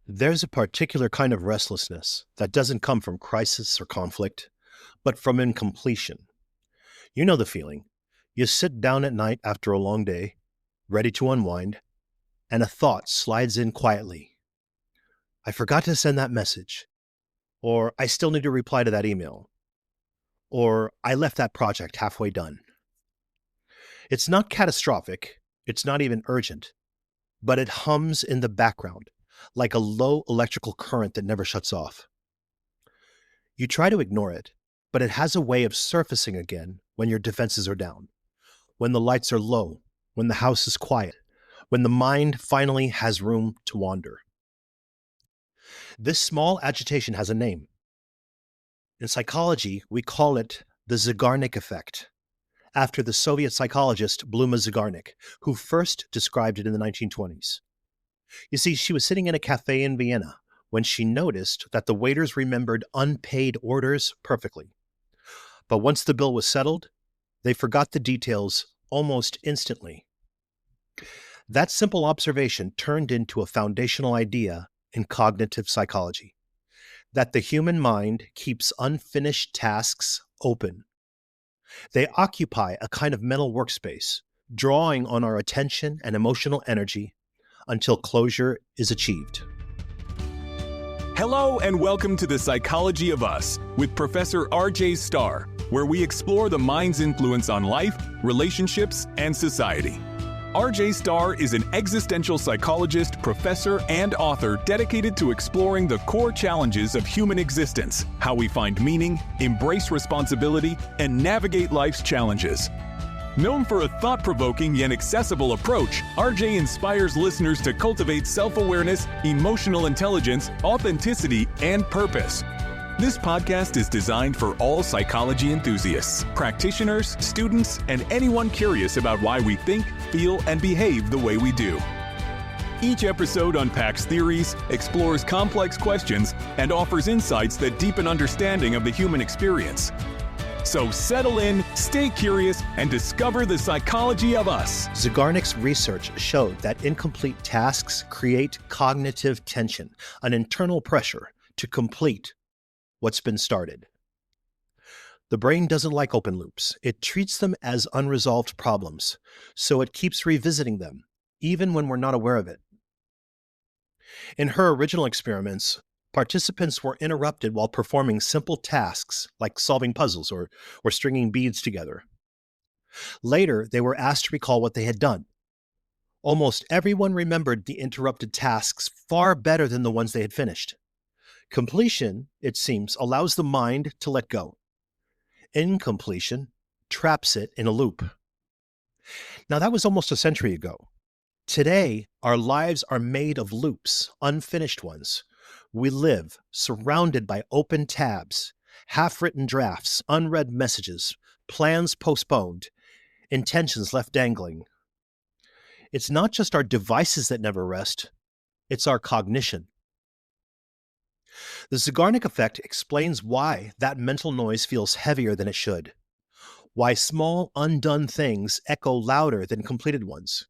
There's a particular kind of restlessness that doesn't come from crisis or conflict, but from incompletion. You know the feeling. You sit down at night after a long day, ready to unwind, and a thought slides in quietly. I forgot to send that message. Or I still need to reply to that email. Or I left that project halfway done. It's not catastrophic. It's not even urgent, but it hums in the background like a low electrical current that never shuts off. You try to ignore it, but it has a way of surfacing again when your defenses are down, when the lights are low, when the house is quiet, when the mind finally has room to wander. This small agitation has a name. In psychology, we call it the Zeigarnik effect, after the Soviet psychologist Bluma Zeigarnik, who first described it in the 1920s. You see, she was sitting in a cafe in Vienna when she noticed that the waiters remembered unpaid orders perfectly. But once the bill was settled, they forgot the details almost instantly. That simple observation turned into a foundational idea in cognitive psychology, that the human mind keeps unfinished tasks open. They occupy a kind of mental workspace, drawing on our attention and emotional energy until closure is achieved. Hello and welcome to The Psychology of Us with Professor R.J. Starr, where we explore the mind's influence on life, relationships, and society. R.J. Starr is an existential psychologist, professor, and author dedicated to exploring the core challenges of human existence, how we find meaning, embrace responsibility, and navigate life's challenges. Known for a thought-provoking yet accessible approach, RJ inspires listeners to cultivate self-awareness, emotional intelligence, authenticity, and purpose. This podcast is designed for all psychology enthusiasts, practitioners, students, and anyone curious about why we think, feel, and behave the way we do. Each episode unpacks theories, explores complex questions, and offers insights that deepen understanding of the human experience. So settle in, stay curious, and discover the psychology of us. Zeigarnik's research showed that incomplete tasks create cognitive tension, an internal pressure to complete what's been started. The brain doesn't like open loops. It treats them as unresolved problems, so it keeps revisiting them, even when we're not aware of it. In her original experiments, participants were interrupted while performing simple tasks like solving puzzles or stringing beads together. Later, they were asked to recall what they had done. Almost everyone remembered the interrupted tasks far better than the ones they had finished. Completion, it seems, allows the mind to let go. Incompletion traps it in a loop. Now, that was almost a century ago. Today, our lives are made of loops, unfinished ones. We live surrounded by open tabs, half-written drafts, unread messages, plans postponed, intentions left dangling. It's not just our devices that never rest, it's our cognition. The Zeigarnik effect explains why that mental noise feels heavier than it should, why small, undone things echo louder than completed ones.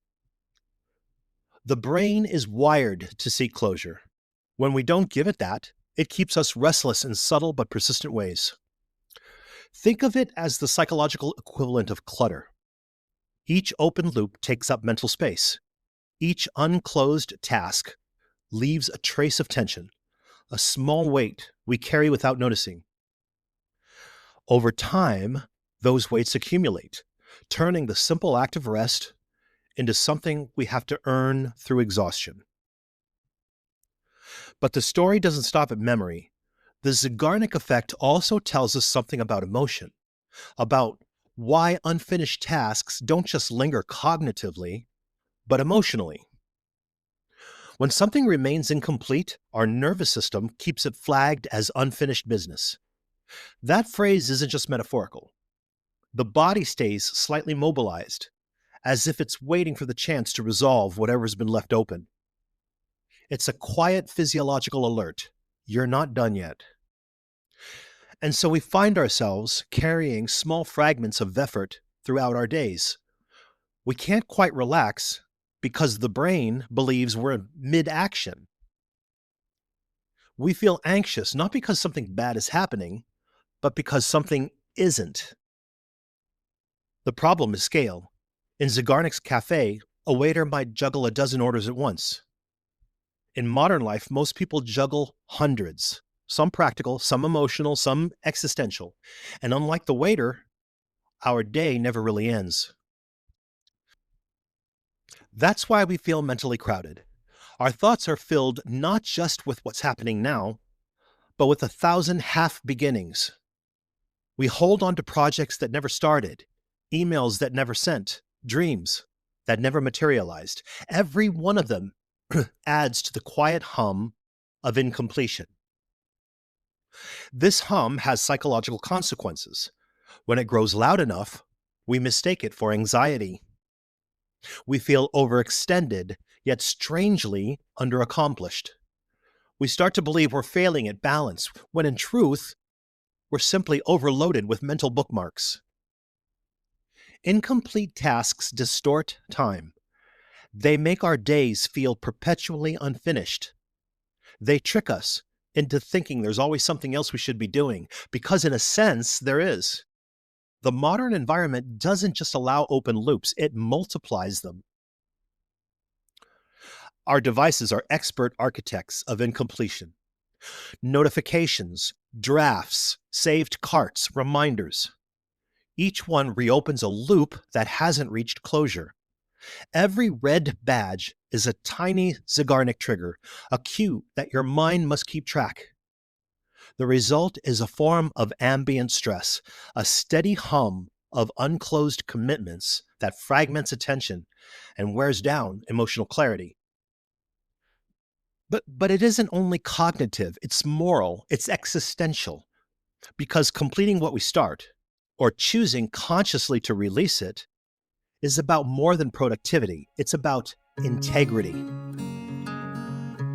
The brain is wired to seek closure. When we don't give it that, it keeps us restless in subtle but persistent ways. Think of it as the psychological equivalent of clutter. Each open loop takes up mental space. Each unclosed task leaves a trace of tension, a small weight we carry without noticing. Over time, those weights accumulate, turning the simple act of rest into something we have to earn through exhaustion. But the story doesn't stop at memory. The Zeigarnik effect also tells us something about emotion, about why unfinished tasks don't just linger cognitively, but emotionally. When something remains incomplete, our nervous system keeps it flagged as unfinished business. That phrase isn't just metaphorical. The body stays slightly mobilized, as if it's waiting for the chance to resolve whatever's been left open. It's a quiet physiological alert. You're not done yet. And so we find ourselves carrying small fragments of effort throughout our days. We can't quite relax because the brain believes we're mid-action. We feel anxious not because something bad is happening, but because something isn't. The problem is scale. In Zygarnik's cafe, a waiter might juggle a dozen orders at once. In modern life, most people juggle hundreds, some practical, some emotional, some existential. And unlike the waiter, our day never really ends. That's why we feel mentally crowded. Our thoughts are filled not just with what's happening now, but with 1,000 half beginnings. We hold on to projects that never started, emails that never sent, dreams that never materialized. Every one of them adds to the quiet hum of incompletion. This hum has psychological consequences. When it grows loud enough, we mistake it for anxiety. We feel overextended, yet strangely underaccomplished. We start to believe we're failing at balance, when in truth, we're simply overloaded with mental bookmarks. Incomplete tasks distort time. They make our days feel perpetually unfinished. They trick us into thinking there's always something else we should be doing, because in a sense, there is. The modern environment doesn't just allow open loops, it multiplies them. Our devices are expert architects of incompletion. Notifications, drafts, saved carts, reminders. Each one reopens a loop that hasn't reached closure. Every red badge is a tiny Zygarnik trigger, a cue that your mind must keep track. The result is a form of ambient stress, a steady hum of unclosed commitments that fragments attention and wears down emotional clarity. But it isn't only cognitive, it's moral, it's existential. Because completing what we start, or choosing consciously to release it, is about more than productivity. It's about integrity.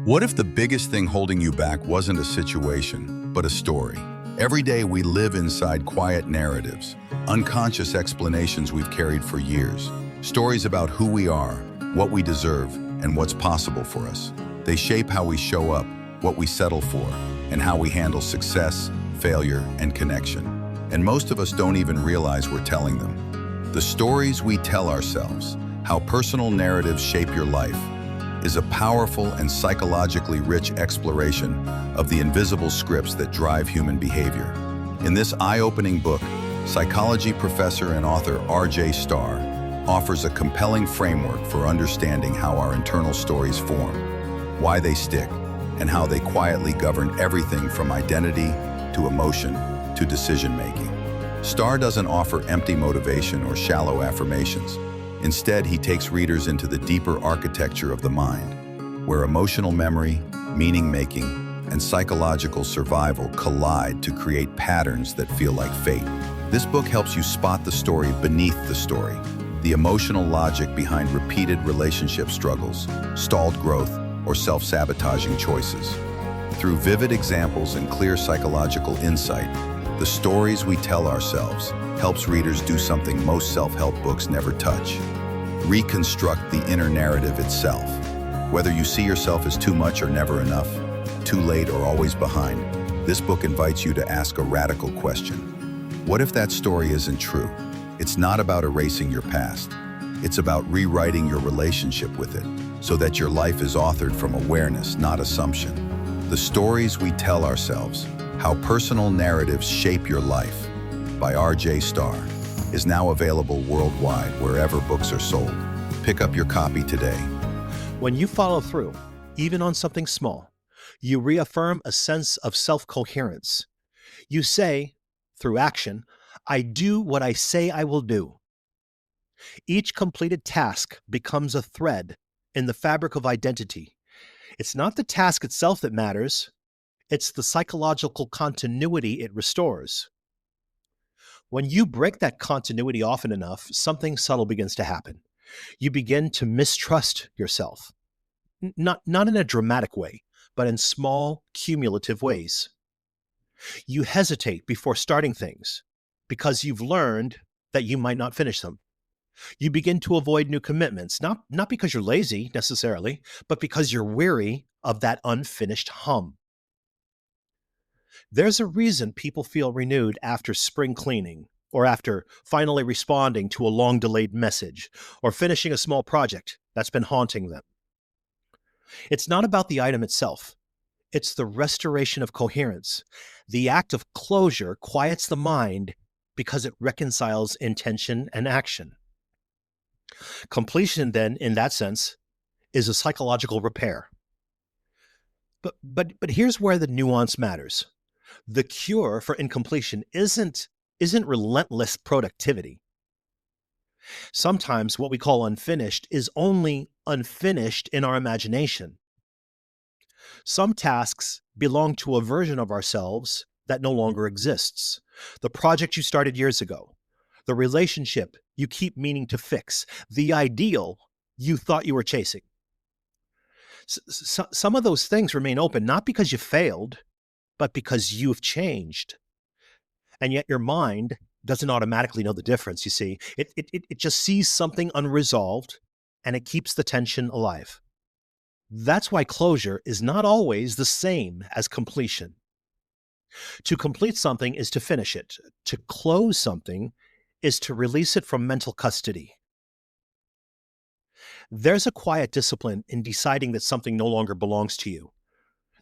What if the biggest thing holding you back wasn't a situation, but a story? Every day we live inside quiet narratives, unconscious explanations we've carried for years. Stories about who we are, what we deserve, and what's possible for us. They shape how we show up, what we settle for, and how we handle success, failure, and connection. And most of us don't even realize we're telling them. The stories we tell ourselves, how personal narratives shape your life, is a powerful and psychologically rich exploration of the invisible scripts that drive human behavior. In this eye-opening book, psychology professor and author R.J. Starr offers a compelling framework for understanding how our internal stories form, why they stick, and how they quietly govern everything from identity to emotion to decision-making. Starr doesn't offer empty motivation or shallow affirmations. Instead, he takes readers into the deeper architecture of the mind, where emotional memory, meaning-making, and psychological survival collide to create patterns that feel like fate. This book helps you spot the story beneath the story, the emotional logic behind repeated relationship struggles, stalled growth, or self-sabotaging choices. Through vivid examples and clear psychological insight, the stories we tell ourselves helps readers do something most self-help books never touch: reconstruct the inner narrative itself. Whether you see yourself as too much or never enough, too late or always behind, this book invites you to ask a radical question. What if that story isn't true? It's not about erasing your past. It's about rewriting your relationship with it so that your life is authored from awareness, not assumption. The Stories We Tell Ourselves: How Personal Narratives Shape Your Life by R.J. Starr is now available worldwide wherever books are sold. Pick up your copy today. When you follow through, even on something small, you reaffirm a sense of self-coherence. You say, through action, I do what I say I will do. Each completed task becomes a thread in the fabric of identity. It's not the task itself that matters, it's the psychological continuity it restores. When you break that continuity often enough, something subtle begins to happen. You begin to mistrust yourself. Not in a dramatic way, but in small, cumulative ways. You hesitate before starting things because you've learned that you might not finish them. You begin to avoid new commitments, not because you're lazy necessarily, but because you're weary of that unfinished hum. There's a reason people feel renewed after spring cleaning, or after finally responding to a long delayed message, or finishing a small project that's been haunting them. It's not about the item itself, it's the restoration of coherence. The act of closure quiets the mind because it reconciles intention and action. Completion, then, in that sense, is a psychological repair. But here's where the nuance matters. The cure for incompletion isn't relentless productivity. Sometimes what we call unfinished is only unfinished in our imagination. Some tasks belong to a version of ourselves that no longer exists. The project you started years ago, the relationship you keep meaning to fix, the ideal you thought you were chasing. Some of those things remain open, not because you failed, but because you've changed. And yet your mind doesn't automatically know the difference, you see. It just sees something unresolved, and it keeps the tension alive. That's why closure is not always the same as completion. To complete something is to finish it. To close something is to release it from mental custody. There's a quiet discipline in deciding that something no longer belongs to you,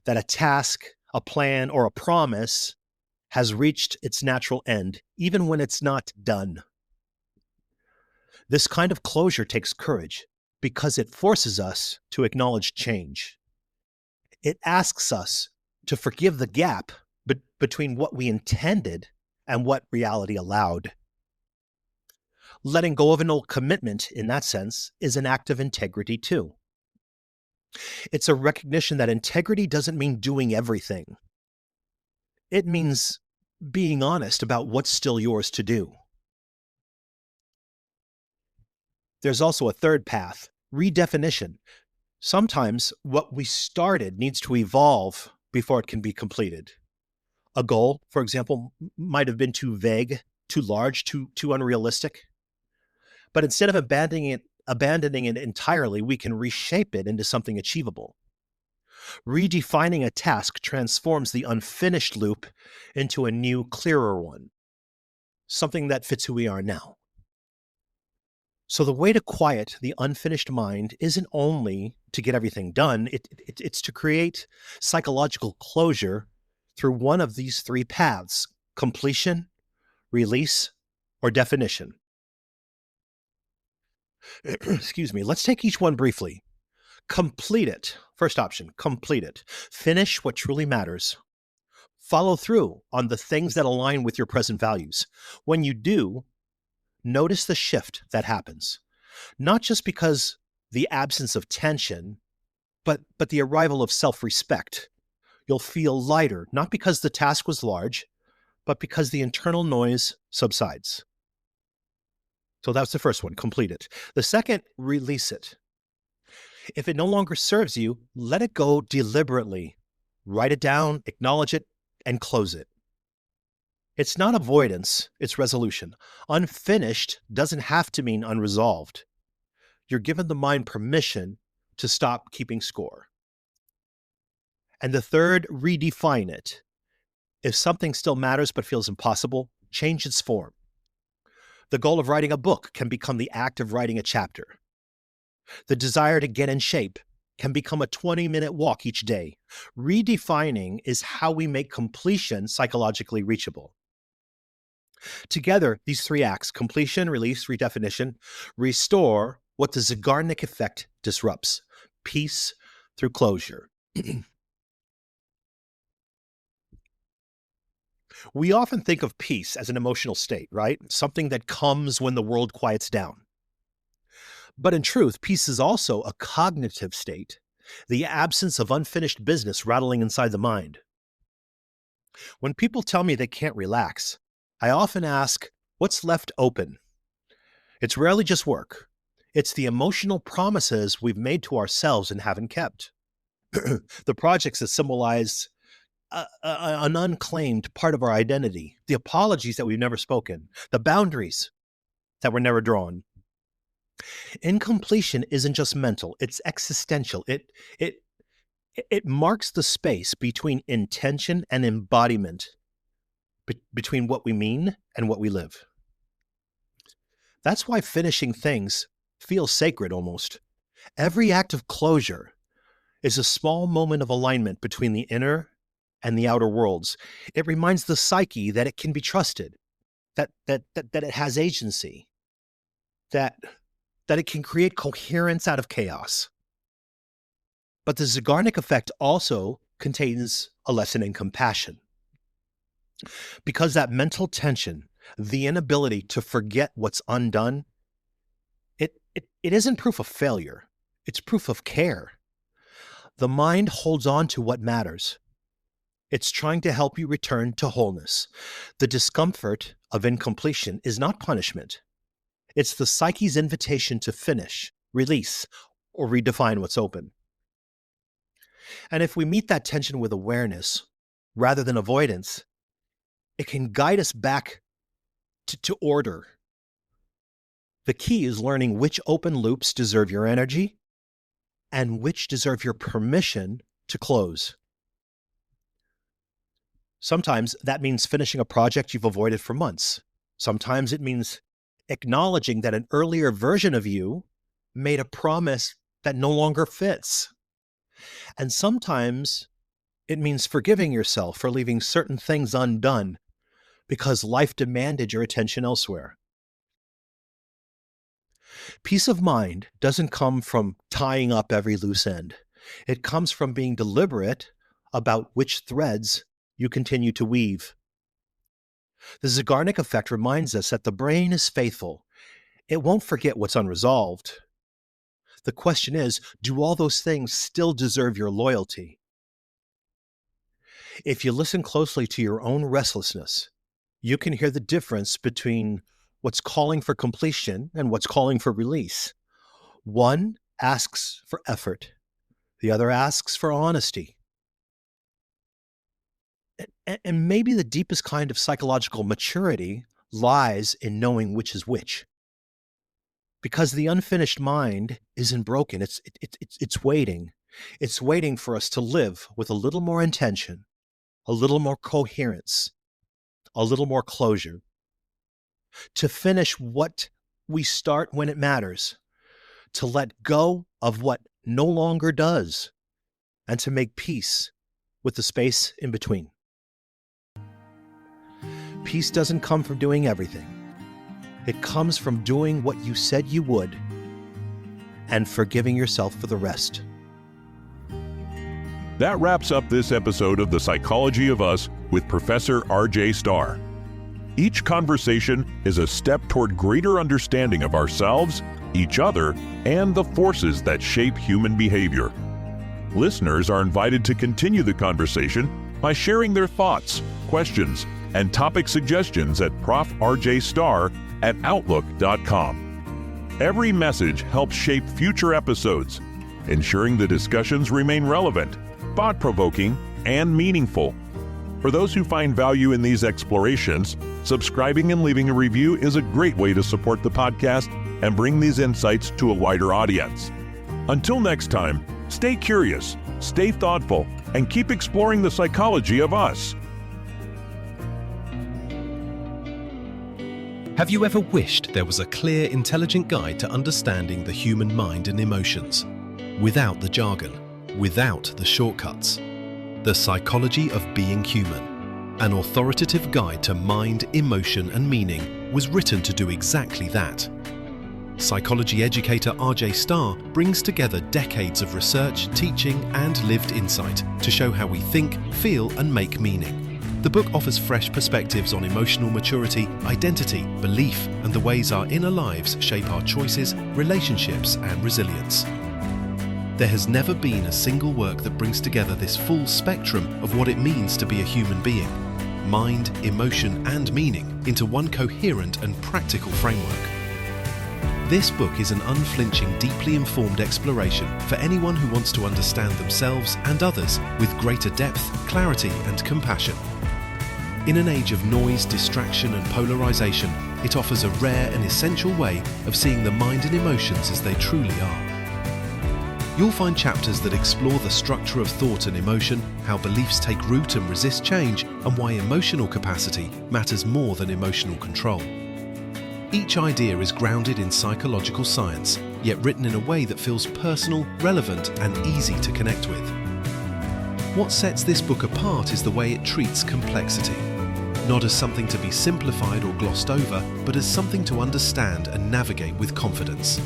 that a task, a plan, or a promise has reached its natural end, even when it's not done. This kind of closure takes courage because it forces us to acknowledge change. It asks us to forgive the gap between what we intended and what reality allowed. Letting go of an old commitment, in that sense, is an act of integrity too. It's a recognition that integrity doesn't mean doing everything. It means being honest about what's still yours to do. There's also a third path, redefinition. Sometimes what we started needs to evolve before it can be completed. A goal, for example, might have been too vague, too large, too unrealistic. But instead of abandoning it entirely, we can reshape it into something achievable. Redefining a task transforms the unfinished loop into a new, clearer one, something that fits who we are now. So the way to quiet the unfinished mind isn't only to get everything done, it's to create psychological closure through one of these three paths: completion, release, or definition. Excuse me. Let's take each one briefly. Complete it. First option, complete it. Finish what truly matters. Follow through on the things that align with your present values. When you do, notice the shift that happens. Not just because the absence of tension, but the arrival of self-respect. You'll feel lighter, not because the task was large, but because the internal noise subsides. So that's the first one, complete it. The second, release it. If it no longer serves you, let it go deliberately. Write it down, acknowledge it, and close it. It's not avoidance, it's resolution. Unfinished doesn't have to mean unresolved. You're given the mind permission to stop keeping score. And the third, redefine it. If something still matters but feels impossible, change its form. The goal of writing a book can become the act of writing a chapter. The desire to get in shape can become a 20-minute walk each day. Redefining is how we make completion psychologically reachable. Together, these three acts, completion, release, redefinition, restore what the Zeigarnik effect disrupts: peace through closure. We often think of peace as an emotional state, right? Something that comes when the world quiets down. But in truth, peace is also a cognitive state, the absence of unfinished business rattling inside the mind. When people tell me they can't relax, I often ask, what's left open? It's rarely just work. It's the emotional promises we've made to ourselves and haven't kept. The projects that symbolize an unclaimed part of our identity, the apologies that we've never spoken, the boundaries that were never drawn. Incompletion isn't just mental, it's existential. It marks the space between intention and embodiment, between what we mean and what we live. That's why finishing things feels sacred almost. Every act of closure is a small moment of alignment between the inner and the outer worlds. It reminds the psyche that it can be trusted, that it has agency, that it can create coherence out of chaos. But the Zeigarnik effect also contains a lesson in compassion. Because that mental tension, the inability to forget what's undone, it isn't proof of failure. It's proof of care. The mind holds on to what matters. It's trying to help you return to wholeness. The discomfort of incompletion is not punishment. It's the psyche's invitation to finish, release, or redefine what's open. And if we meet that tension with awareness rather than avoidance, it can guide us back to order. The key is learning which open loops deserve your energy and which deserve your permission to close. Sometimes that means finishing a project you've avoided for months. Sometimes it means acknowledging that an earlier version of you made a promise that no longer fits. And sometimes it means forgiving yourself for leaving certain things undone because life demanded your attention elsewhere. Peace of mind doesn't come from tying up every loose end. It comes from being deliberate about which threads you continue to weave. The Zeigarnik effect reminds us that the brain is faithful. It won't forget what's unresolved. The question is, do all those things still deserve your loyalty? If you listen closely to your own restlessness, you can hear the difference between what's calling for completion and what's calling for release. One asks for effort. The other asks for honesty. And maybe the deepest kind of psychological maturity lies in knowing which is which. Because the unfinished mind isn't broken. It's waiting. It's waiting for us to live with a little more intention, a little more coherence, a little more closure. To finish what we start when it matters, to let go of what no longer does, and to make peace with the space in between. Peace doesn't come from doing everything. It comes from doing what you said you would and forgiving yourself for the rest. That wraps up this episode of The Psychology of Us with Professor R.J. Starr. Each conversation is a step toward greater understanding of ourselves, each other, and the forces that shape human behavior. Listeners are invited to continue the conversation by sharing their thoughts, questions, and topic suggestions at profrjstar@outlook.com. Every message helps shape future episodes, ensuring the discussions remain relevant, thought-provoking, and meaningful. For those who find value in these explorations, subscribing and leaving a review is a great way to support the podcast and bring these insights to a wider audience. Until next time, stay curious, stay thoughtful, and keep exploring the psychology of us. Have you ever wished there was a clear, intelligent guide to understanding the human mind and emotions? Without the jargon, without the shortcuts. The Psychology of Being Human, an authoritative guide to mind, emotion, and meaning, was written to do exactly that. Psychology educator R.J. Starr brings together decades of research, teaching, and lived insight to show how we think, feel, and make meaning. The book offers fresh perspectives on emotional maturity, identity, belief, and the ways our inner lives shape our choices, relationships, and resilience. There has never been a single work that brings together this full spectrum of what it means to be a human being, mind, emotion, and meaning, into one coherent and practical framework. This book is an unflinching, deeply informed exploration for anyone who wants to understand themselves and others with greater depth, clarity, and compassion. In an age of noise, distraction, and polarization, it offers a rare and essential way of seeing the mind and emotions as they truly are. You'll find chapters that explore the structure of thought and emotion, how beliefs take root and resist change, and why emotional capacity matters more than emotional control. Each idea is grounded in psychological science, yet written in a way that feels personal, relevant, and easy to connect with. What sets this book apart is the way it treats complexity. Not as something to be simplified or glossed over, but as something to understand and navigate with confidence.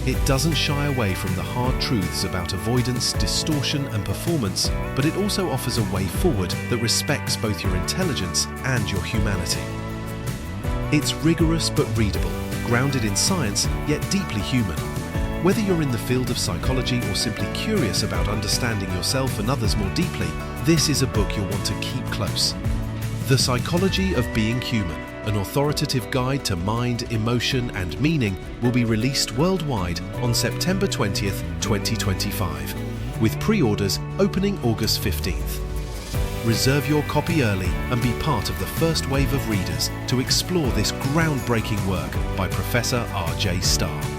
It doesn't shy away from the hard truths about avoidance, distortion, and performance, but it also offers a way forward that respects both your intelligence and your humanity. It's rigorous but readable, grounded in science, yet deeply human. Whether you're in the field of psychology or simply curious about understanding yourself and others more deeply, this is a book you'll want to keep close. The Psychology of Being Human, an authoritative guide to mind, emotion, and meaning, will be released worldwide on September 20th, 2025, with pre-orders opening August 15th. Reserve your copy early and be part of the first wave of readers to explore this groundbreaking work by Professor R.J. Starr.